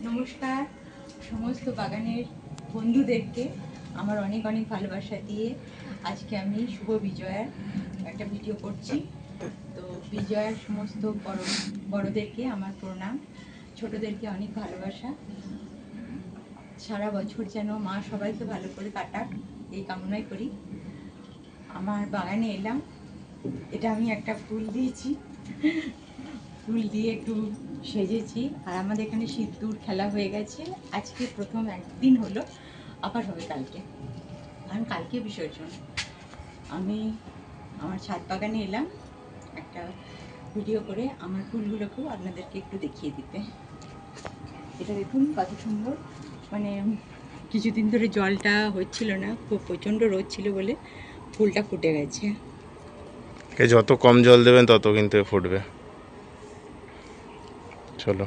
নমস্কার সমস্ত বাগানের বন্ধুদেরকে আমার অনেক অনেক ভালোবাসা দিয়ে আজকে আমি শুভ বিজয়ার একটা ভিডিও করছি। তো বিজয়ার সমস্ত বড়দেরকে আমার প্রণাম, ছোটদেরকে অনেক ভালোবাসা। সারা বছর যেন মা সবাইকে ভালো করে কাটাক এই কামনাই করি। আমার বাগানে এলাম, এটা আমি একটা ফুল দিয়েছি, ফুল দিয়ে একটু সেজেছি। আর আমাদের এখানে সিঁদুর খেলা হয়ে গেছে, আজকে প্রথম একদিন হলো, আবার হবে কালকে। আমি কালকে বিসর্জন। আমি আমার ছাদ বাগানে এলাম একটা ভিডিও করে আমার ফুলগুলোকেও আপনাদেরকে একটু দেখিয়ে দিতে। এটা দেখুন কত সুন্দর, মানে কিছুদিন ধরে জলটা হচ্ছিল না, খুব প্রচণ্ড রোদ ছিল বলে ফুলটা ফুটে গেছে। যত কম জল দেবেন তত কিন্তু ফুটবে। চলো,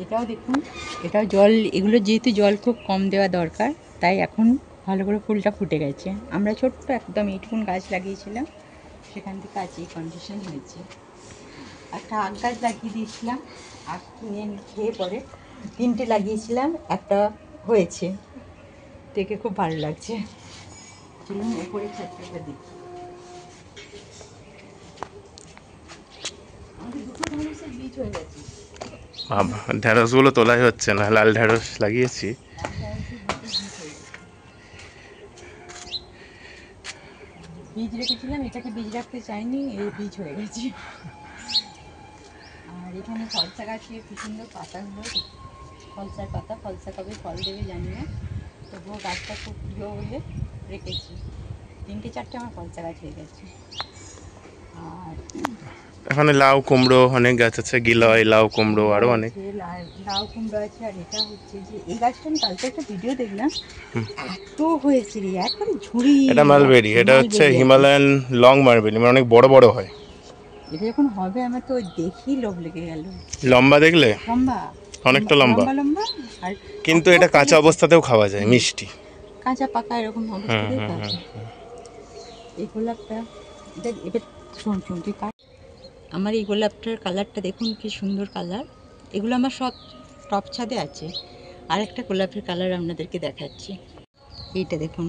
এটাও দেখুন, এটাও জল, এগুলো যেহেতু জল খুব কম দেওয়া দরকার, তাই এখন ভালো করে ফুলটা ফুটে গেছে। আমরা ছোট্ট একদম এইটুকুন গাছ লাগিয়েছিলাম, সেখান থেকে আজ এই কন্ডিশন হয়েছে। একটা আখ গাছ লাগিয়ে দিয়েছিলাম, আখ কিনে খেয়ে পরে 3টে লাগিয়েছিলাম, একটা হয়েছে, দেখে খুব ভালো লাগছে। চলুন উপরে ছাদটা দেখি। আমাদের দুটো ঢেঁড়সের বীজ হয়ে গেছে। ঢেঁড়সগুলো তোলাই হচ্ছে না, লাল ঢেঁড়স লাগিয়েছি। বীজ রেখেছিলাম, এটাকে বীজ রাখতে চাইনি, এই বীজ হয়ে গেছে। আর এখানে ফলসা গাছে কি সুন্দর পাতাগুলো, ফলসার পাতা, ফলসা কবে ফল দেবে জানি না, তবুও গাছটা খুব প্রিয় বলে রেখেছি। 3-4টে আমার ফলসা গাছ হয়ে গেছে। আর এখানে লাউ কুমড়ো অনেক গাছ আছে, গিলয় লাউ কুমড়ো আরো অনেক লাউ কুমড়ো আছে। আর এটা হচ্ছে যে এই গাছটা আমি কালকে একটা ভিডিও দেখলাম, এত হয়েছে রে, একবারে ঝুড়ি। এটা মালবেরি, এটা হচ্ছে হিমালয়ান লং মালবেরি, মানে অনেক বড় বড় হয়। এটা যখন হবে আমার তো দেখি লোভ লেগে গেল। লম্বা দেখলে, লম্বা, অনেকটা লম্বা লম্বা। আর কিন্তু এটা কাঁচা অবস্থাতেও খাওয়া যায়, মিষ্টি। কাঁচা পাকা এরকম অবস্থাতেই খাওয়া যায়। এই গোলাপটা, এবার শোন তুই কাট। আমার এই গোলাপটার কালারটা দেখুন কি সুন্দর কালার। এগুলো আমার সব টপ ছাদে আছে। আর একটা গোলাপের কালার আপনাদেরকে দেখাচ্ছি, এইটা দেখুন,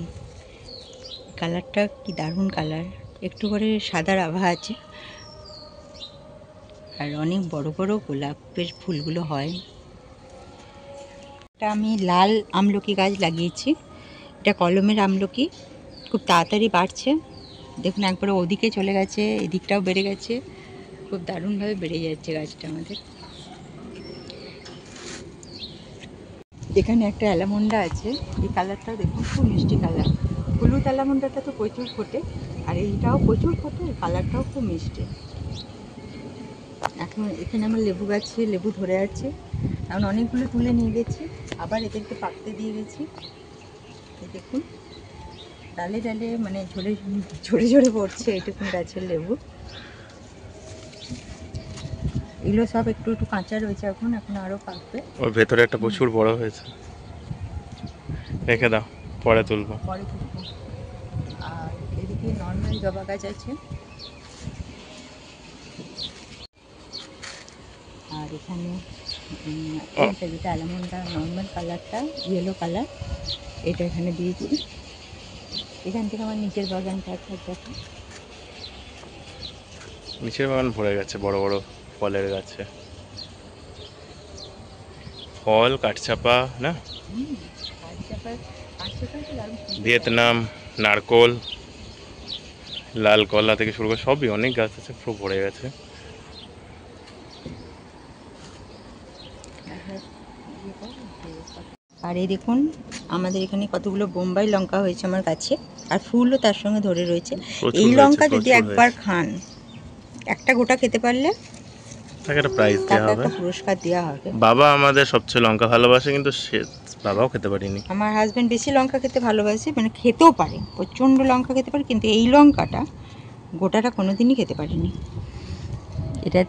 কালারটা কি দারুণ কালার, একটু করে সাদার আভা আছে। আর অনেক বড় বড় গোলাপের ফুলগুলো হয়। এটা আমি লাল আমলকি গাছ লাগিয়েছি, এটা কলমের আমলকি, খুব তাড়াতাড়ি বাড়ছে। দেখুন একবারে ওদিকে চলে গেছে, এদিকটাও বেড়ে গেছে, খুব দারুণভাবে বেড়ে যাচ্ছে গাছটা আমাদের। এখানে একটা অ্যালামন্ডা আছে, এই কালারটাও দেখুন খুব মিষ্টি কালার। হলুদ অ্যালামন্ডাটা তো প্রচুর ফোটে, আর এইটাও প্রচুর ফোটে, কালারটাও খুব মিষ্টি। এখন এখানে আমার লেবু গাছে লেবু ধরে আছে, এখন অনেকগুলো তুলে নিয়ে গেছি, আবার এদেরকে পাকতে দিয়ে গেছি। এই দেখুন ডালে ডালে মানে ঝরে ঝরে ঝরে পড়ছে এইটুকুন গাছের লেবু। এগুলো সব একটু একটু কাঁচা রয়েছে, এখন আরও পাকবে। ওর ভেতরে একটা প্রচুর বড় হয়েছে, রেখে দাও, পরে তুলবো। পরে তুলবো। আর এদিকে নর্মাল জবা গাছ আছে। আর এখানে এইটা যেটা অ্যালামন্ডা নর্মাল কালারটা, ইয়েলো কালার, এটা এখানে দিয়েছি। এখান থেকে আমার নিচের বাগানটা একবার দেখো, নিচের বাগান ভরে গেছে বড় বড় ফলের গাছে, ফল কাঠচাপা না, ভিয়েতনাম, নারকোল, লাল কলা থেকে শুরু করে সবই অনেক গাছ আছে, পুরো ভরে গেছে। আর এই দেখুন আমাদের এখানে কতগুলো বোম্বাই লঙ্কা হয়েছে আমার কাছে, আর ফুলও তার সঙ্গে ধরে রয়েছে। এই লঙ্কা যদি একবার খান, একটা গোটা খেতে পারলে তাকে একটা প্রাইজ দেওয়া হবে, একটা পুরস্কার দেওয়া হবে। বাবা আমাদের সবচেয়ে লঙ্কা ভালোবাসে, কিন্তু সে বাবাও খেতে পারিনি। আমার হাজব্যান্ড বেশি লঙ্কা খেতে ভালোবাসে, মানে খেতেও পারে, প্রচণ্ড লঙ্কা খেতে পারে, কিন্তু এই লঙ্কাটা গোটাটা কোনোদিনই খেতে পারিনি। এটা